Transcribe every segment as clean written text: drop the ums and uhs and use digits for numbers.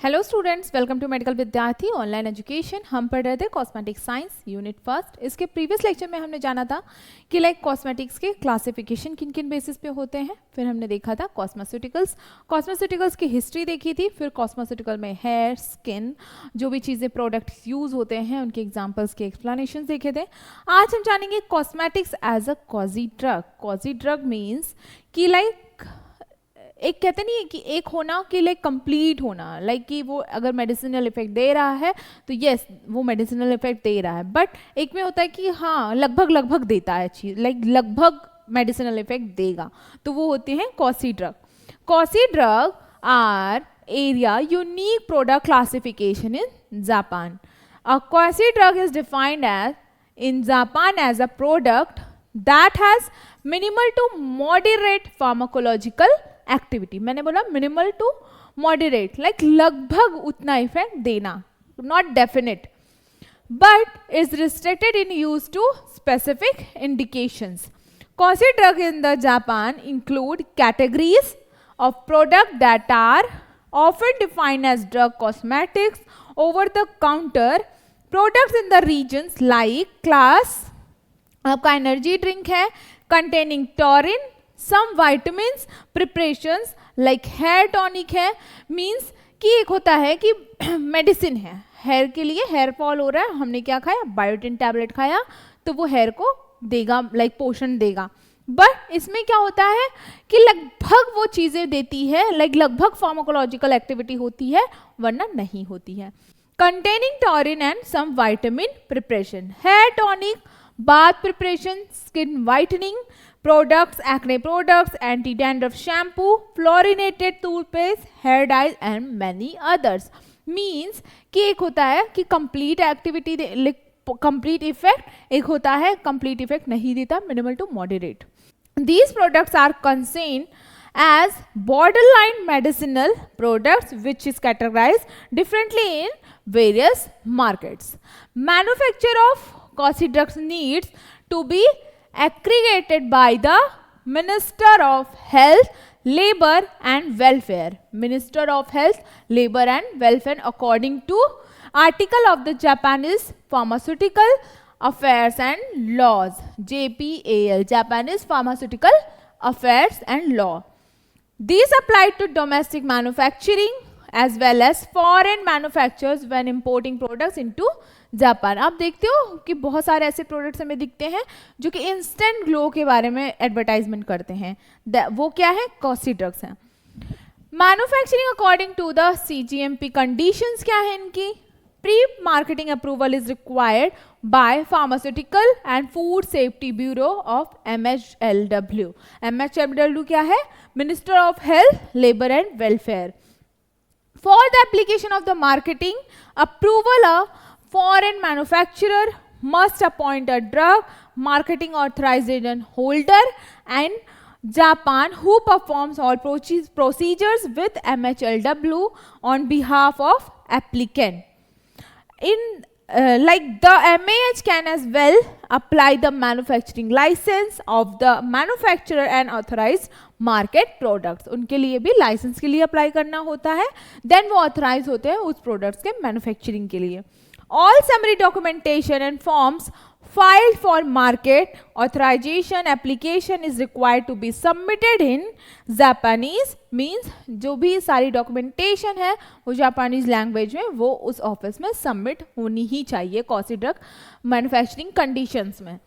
Hello students, welcome to medical Vidyarthi online education. हम पढ़ रहे थे कॉस्मेटिक साइंस यूनिट फर्स्ट। इसके प्रीवियस लेक्चर में हमने जाना था कि कॉस्मेटिक्स के क्लासिफिकेशन किन किन बेसिस पे होते हैं। फिर हमने देखा था कॉस्मेटिकल्स की हिस्ट्री देखी थी। फिर कॉस्मेटिकल में हेयर, स्किन, जो भी चीज़ें प्रोडक्ट्स यूज होते हैं उनके एग्जाम्पल्स के एक्सप्लेनेशन देखे थे। आज हम जानेंगे cosmetics as a quasi drug. Quasi drug means कि एक कहते नहीं है कि एक होना कि कंप्लीट होना, कि वो अगर मेडिसिनल इफेक्ट दे रहा है तो यस वो मेडिसिनल इफेक्ट दे रहा है, बट एक में होता है कि हाँ लगभग देता है चीज, लगभग मेडिसिनल इफेक्ट देगा, तो वो होते हैं quasi drug. Quasi drug are area unique product classification in Japan. A quasi drug is defined as in Japan as a product that has minimal to moderate pharmacological activity। मैंने बोला minimal to moderate, लगभग उतना effect देना, not definite, but is restricted in use to specific indications। Cozy drug in the Japan include categories of product that are often defined as drug cosmetics, over the counter products in the regions like class आपका energy drink है containing taurine, some vitamins, preparations like hair tonic है। Means कि एक होता है कि medicine है hair के लिए, हेयर फॉल हो रहा है, हमने क्या खाया, बायोटिन टैबलेट खाया, तो वो हेयर को देगा, पोषण देगा। बट इसमें क्या होता है कि लगभग वो चीज़ें देती है, लगभग फार्माकोलॉजिकल एक्टिविटी होती है वरना नहीं होती है। Containing taurine and some vitamin preparation, hair tonic, bath preparation, skin whitening products, acne products, anti-dandruff shampoo, fluorinated toothpaste, hair dyes and many others। Means कि एक होता है कि complete activity complete effect, एक होता है complete effect नहीं देता, minimal to moderate। These products are considered as borderline medicinal products which is categorized differently in various markets। Manufacture of cozy drugs needs to be accredited by the Minister of Health, Labor and Welfare। Minister of Health, Labor and Welfare according to article of the Japanese Pharmaceutical Affairs and Laws, JPAL, Japanese Pharmaceutical Affairs and Law। These apply to domestic manufacturing as well as foreign manufacturers when importing products into Japan। आप देखते हो कि बहुत सारे ऐसे products हमें दिखते हैं जो कि इंस्टेंट ग्लो के बारे में एडवर्टाइजमेंट करते हैं, वो क्या है, कॉस्टी ड्रग्स हैं। Manufacturing according to the CGMP conditions क्या है इनकी, pre marketing approval is required by pharmaceutical and food safety bureau of MHLW। MHLW क्या है, minister of health, labour and welfare. For the application of the marketing approval, a foreign manufacturer must appoint a drug marketing authorization holder in Japan who performs all procedures with MHLW on behalf of applicant। The MAH can as well apply the manufacturing license of the manufacturer and authorized market products। उनके लिए भी licence के लिए apply करना होता है, then वो authorise होते हैं उस प्रोडक्ट्स के मैन्युफैक्चरिंग के लिए। All summary documentation and forms filed for market authorization application is required to be submitted in Japanese। means जो भी सारी डॉक्यूमेंटेशन है वो जापानीज लैंग्वेज में वो उस ऑफिस में सबमिट होनी ही चाहिए कॉसी ड्रग मैन्युफैक्चरिंग कंडीशंस में।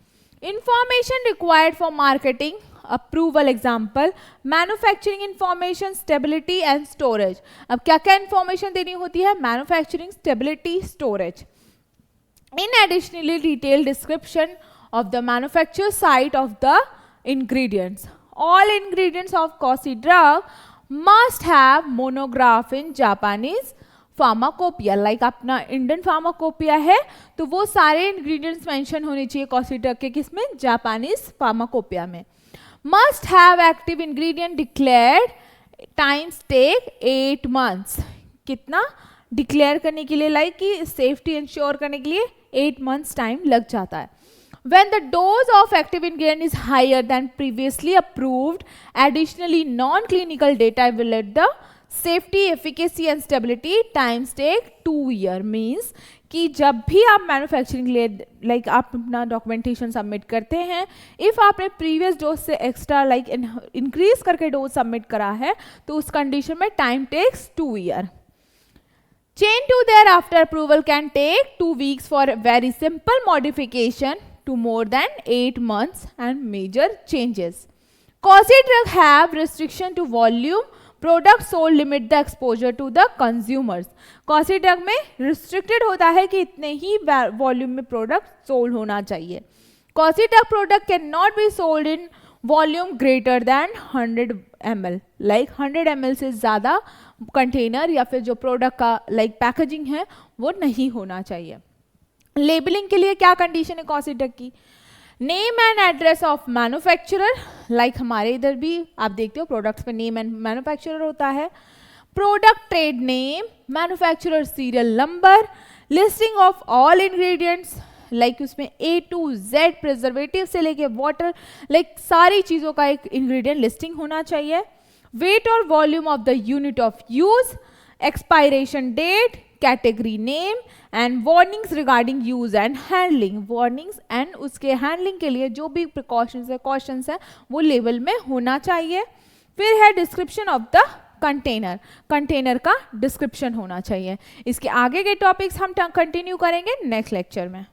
Information required for marketing approval, example manufacturing information, stability and storage. अब क्या क्या इंफॉर्मेशन देनी होती है, manufacturing, stability, storage. In additionally detailed description of the manufacture site of the ingredients। All ingredients of cozy drug must have monograph in Japanese pharmacopoeia। अपना Indian pharmacopoeia है तो वो सारे इंग्रेडिएंट्स मेंशन होने चाहिए कॉसी ड्रग के, किसमें, Japanese pharmacopoeia में। Must have active ingredient declared, times take 8 months। कितना डिक्लेयर करने के लिए, कि सेफ्टी इंश्योर करने के लिए 8 months टाइम लग जाता है। When the dose of active ingredient is higher than previously approved, additionally non-clinical data evaluate the safety, efficacy and stability times take 2 year means कि जब भी आप मैन्युफैक्चरिंग लिए लाइक आप अपना डॉक्यूमेंटेशन सबमिट करते हैं, इफ़ आपने प्रीवियस डोज से एक्स्ट्रा लाइक इंक्रीज करके डोज सबमिट करा है तो उस कंडीशन में time takes 2 year. Chain to thereafter approval can take 2 weeks for very simple modification to more than 8 months and major changes. Costly drugs have restriction to volume. Products sold limit the exposure to the consumers. Costly drug में restricted होता है कि इतने ही volume में product sold होना चाहिए. Costly drug product cannot be sold in volume greater than 100 ml. Like 100 ml से ज़्यादा कंटेनर या फिर जो प्रोडक्ट का लाइक पैकेजिंग है वो नहीं होना चाहिए. लेबलिंग के लिए क्या कंडीशन है कॉस्टली ड्रग की? Name and address of manufacturer, like हमारे इधर भी आप देखते हो प्रोडक्ट्स पे नेम एंड मैन्युफैक्चरर होता है. Product trade name, manufacturer serial number, listing of all ingredients like उसमें A to Z प्रिजर्वेटिव से लेके वाटर लाइक सारी चीज़ों का एक इंग्रेडिएंट लिस्टिंग होना चाहिए. वेट और volume of the unit of use, expiration date, category name and warnings regarding use and handling. Warnings and उसके हैंडलिंग के लिए जो भी प्रिकॉशंस है कॉशंस है वो लेवल में होना चाहिए. फिर है description of the container, container का डिस्क्रिप्शन होना चाहिए. इसके आगे के टॉपिक्स हम कंटिन्यू करेंगे नेक्स्ट लेक्चर में.